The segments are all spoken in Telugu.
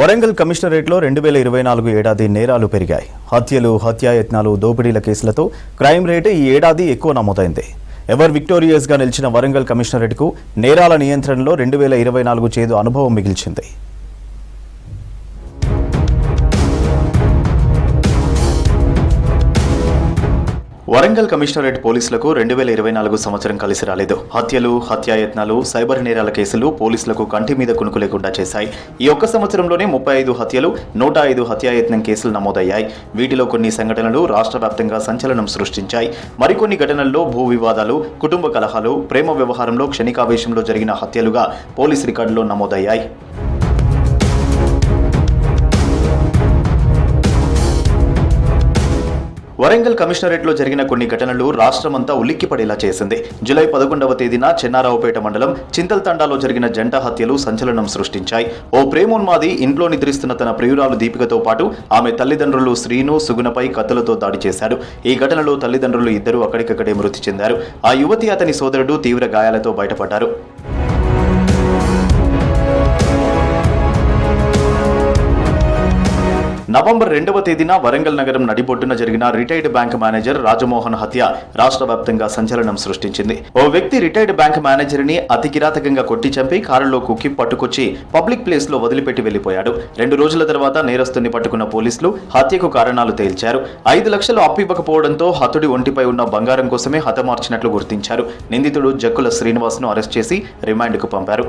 వరంగల్ కమిషనరేట్లో 2024 ఏడాది నేరాలు పెరిగాయి. హత్యలు, హత్యాయత్నాలు, దోపిడీల కేసులతో క్రైమ్ రేటు ఈ ఏడాది ఎక్కువ నమోదైంది. ఎవర్ విక్టోరియస్గా నిలిచిన వరంగల్ కమిషనరేట్కు నేరాల నియంత్రణలో 2024 చేదు అనుభవం మిగిల్చింది. వరంగల్ కమిషనరేట్ పోలీసులకు 2024 సంవత్సరం కలిసి రాలేదు. హత్యలు, హత్యాయత్నాలు, సైబర్ నేరాల కేసులు పోలీసులకు కంటి మీద కునుకు లేకుండా చేశాయి. ఈ ఒక్క సంవత్సరంలోనే 35 హత్యలు, 105 హత్యాయత్నం కేసులు నమోదయ్యాయి. వీటిలో కొన్ని సంఘటనలు రాష్ట్ర వ్యాప్తంగా సంచలనం సృష్టించాయి. మరికొన్ని ఘటనల్లో భూ వివాదాలు, కుటుంబ కలహాలు, ప్రేమ వ్యవహారంలో క్షణికావేశంలో జరిగిన హత్యలుగా పోలీసు రికార్డులో నమోదయ్యాయి. వరంగల్ కమిషనరేట్లో జరిగిన కొన్ని ఘటనలు రాష్ట్రమంతా ఉలిక్కిపడేలా చేసింది. జూలై 11వ తేదీన చెన్నారావుపేట మండలం చింతల్తండాలో జరిగిన జంట హత్యలు సంచలనం సృష్టించాయి. ఓ ప్రేమోన్మాది ఇంట్లో నిద్రిస్తున్న తన ప్రియురాలు దీపికతో పాటు ఆమె తల్లిదండ్రులు శ్రీను, సుగుణపై కత్తులతో దాడి చేశాడు. ఈ ఘటనలో తల్లిదండ్రులు ఇద్దరూ అక్కడికక్కడే మృతి చెందారు. ఆ యువతి, అతని సోదరుడు తీవ్ర గాయాలతో బయటపడ్డారు. నవంబర్ 2వ తేదీన వరంగల్ నగరం నడిబొడ్డున జరిగిన రిటైర్డ్ బ్యాంక్ మేనేజర్ రాజమోహన్ హత్య రాష్ట్ర వ్యాప్తంగా సంచలనం సృష్టించింది. ఓ వ్యక్తి రిటైర్డ్ బ్యాంక్ మేనేజర్ ని అతి కిరాతకంగా కొట్టి చంపి కారులో కుక్కి పట్టుకొచ్చి పబ్లిక్ ప్లేస్ లో వదిలిపెట్టి వెళ్లిపోయాడు. 2 రోజుల తర్వాత నేరస్తుని పట్టుకున్న పోలీసులు హత్యకు కారణాలు తేల్చారు. 5 లక్షలు అప్పు ఇవ్వకపోవడంతో హతుడి ఒంటిపై ఉన్న బంగారం కోసమే హతమార్చినట్లు గుర్తించారు. నిందితుడు జక్కుల శ్రీనివాస్ ను అరెస్ట్ చేసి రిమాండ్కు పంపారు.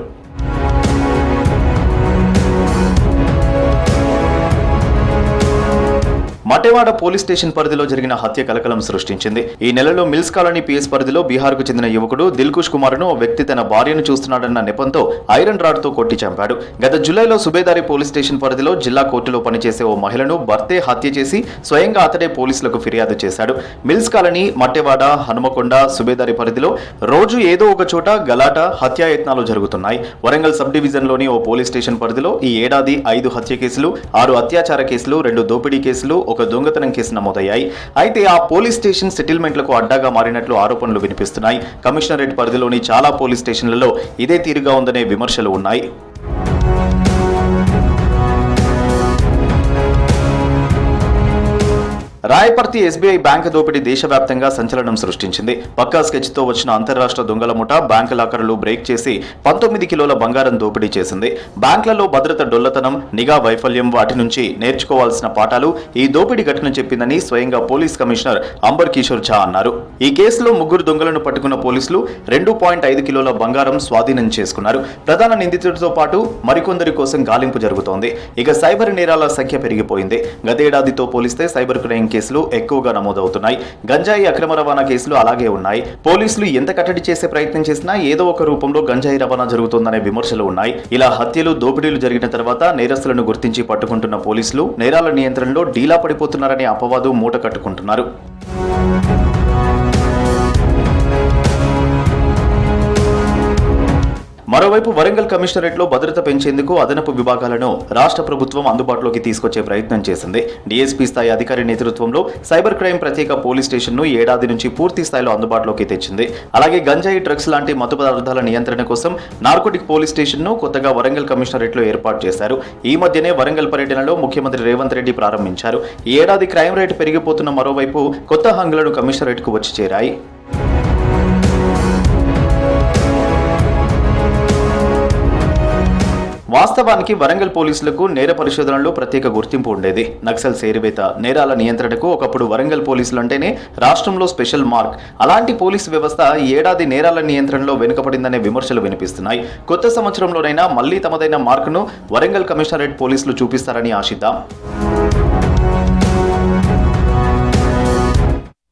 మటెవాడ పోలీస్ స్టేషన్ పరిధిలో జరిగిన హత్య కలకలం సృష్టించింది. ఈ నెలలో మిల్స్ కాలనీ పిఎస్ పరిధిలో బీహార్కు చెందిన యువకుడు దిల్కుష్ కుమార్ను ఓ వ్యక్తి తన భార్యను చూస్తున్నాడన్న నెపంతో ఐరన్ రాడ్తో కొట్టి చంపాడు. గత జూలైలో సుబేదారి పోలీస్ స్టేషన్ పరిధిలో జిల్లా కోర్టులో పనిచేసే ఓ మహిళను భర్తే హత్య చేసి స్వయంగా అతడే పోలీసులకు ఫిర్యాదు చేశాడు. మిల్స్ కాలనీ, మట్టెవాడ, హనుమకొండ, సుబేదారి పరిధిలో రోజు ఏదో ఒక చోట గలాట, హత్యాయత్నాలు జరుగుతున్నాయి. వరంగల్ సబ్ డివిజన్లోని ఓ పోలీస్ స్టేషన్ పరిధిలో ఈ ఏడాది 5 హత్య కేసులు, 6 అత్యాచార కేసులు, 2 దోపిడీ కేసులు, ఒక దొంగతనం కేసు నమోదయ్యాయి. అయితే ఆ పోలీస్ స్టేషన్ సెటిల్మెంట్లకు అడ్డాగా మారినట్లు ఆరోపణలు వినిపిస్తున్నాయి. కమిషనరేట్ పరిధిలోని చాలా పోలీస్ స్టేషన్లలో ఇదే తీరుగా ఉందనే విమర్శలు ఉన్నాయి. రాయపర్తి ఎస్బీఐ బ్యాంక్ దోపిడీ దేశవ్యాప్తంగా సంచలనం సృష్టించింది. పక్కా స్కెచ్తో వచ్చిన అంతర్రాష్ట్ర దొంగల ముఠా బ్యాంకు లాకర్లు బ్రేక్ చేసి 19 కిలోల బంగారం దోపిడీ చేసింది. బ్యాంకులలో భద్రత డొల్లతనం, నిఘా వైఫల్యం, వాటి నుంచి నేర్చుకోవాల్సిన పాఠాలు ఈ దోపిడీ ఘటన చెప్పిందని స్వయంగా పోలీస్ కమిషనర్ అంబర్ కిషోర్ ఝా అన్నారు. ఈ కేసులో 3 దొంగలను పట్టుకున్న పోలీసులు 2.5 కిలోల బంగారం స్వాధీనం చేసుకున్నారు. ప్రధాన నిందితుడితో పాటు మరికొందరి కోసం గాలింపు జరుగుతోంది. ఇక సైబర్ నేరాల సంఖ్య పెరిగిపోయింది. గతేడాదితో పోలిస్తే సైబర్ క్రైమ్ కేసులు ఎక్కువగా నమోదవుతున్నాయి. గంజాయి అక్రమ రవాణా కేసులు అలాగే ఉన్నాయి. పోలీసులు ఎంత కట్టడి చేసే ప్రయత్నం చేసినా ఏదో ఒక రూపంలో గంజాయి రవాణా జరుగుతోందనే విమర్శలు ఉన్నాయి. ఇలా హత్యలు, దోపిడీలు జరిగిన తర్వాత నేరస్తులను గుర్తించి పట్టుకుంటున్న పోలీసులు నేరాల నియంత్రణలో డీలా పడిపోతున్నారనే అపవాదు మూట కట్టుకుంటున్నారు. మరోవైపు వరంగల్ కమిషనరేట్లో భద్రత పెంచేందుకు అదనపు విభాగాలను రాష్ట్ర ప్రభుత్వం అందుబాటులోకి తీసుకొచ్చే ప్రయత్నం చేసింది. డీఎస్పీ స్థాయి అధికారి నేతృత్వంలో సైబర్ క్రైమ్ ప్రత్యేక పోలీస్ స్టేషన్ను ఏడాది నుంచి పూర్తి స్థాయిలో అందుబాటులోకి తెచ్చింది. అలాగే గంజాయి, డ్రగ్స్ లాంటి మత్తు పదార్థాల నియంత్రణ కోసం నార్కోటిక్ పోలీస్ స్టేషన్ను కొత్తగా వరంగల్ కమిషనరేట్లో ఏర్పాటు చేశారు. ఈ మధ్యనే వరంగల్ పర్యటనలో ముఖ్యమంత్రి రేవంత్ రెడ్డి ప్రారంభించారు. ఈ ఏడాది క్రైమ్ రేటు పెరిగిపోతున్న మరోవైపు కొత్త హంగులను కమిషనరేట్కు వచ్చి చేరాయి. వాస్తవానికి వరంగల్ పోలీసులకు నేర పరిశోధనలో ప్రత్యేక గుర్తింపు ఉండేది. నక్సల్ సేరివేత, నేరాల నియంత్రణకు ఒకప్పుడు వరంగల్ పోలీసులు అంటేనే రాష్ట్రంలో స్పెషల్ మార్క్. అలాంటి పోలీసు వ్యవస్థ ఈ ఏడాది నేరాల నియంత్రణలో వెనుకబడిందనే విమర్శలు వినిపిస్తున్నాయి. కొత్త సంవత్సరంలోనైనా మళ్లీ తమదైన మార్కును వరంగల్ కమిషనరేట్ పోలీసులు చూపిస్తారని ఆశిద్దాం.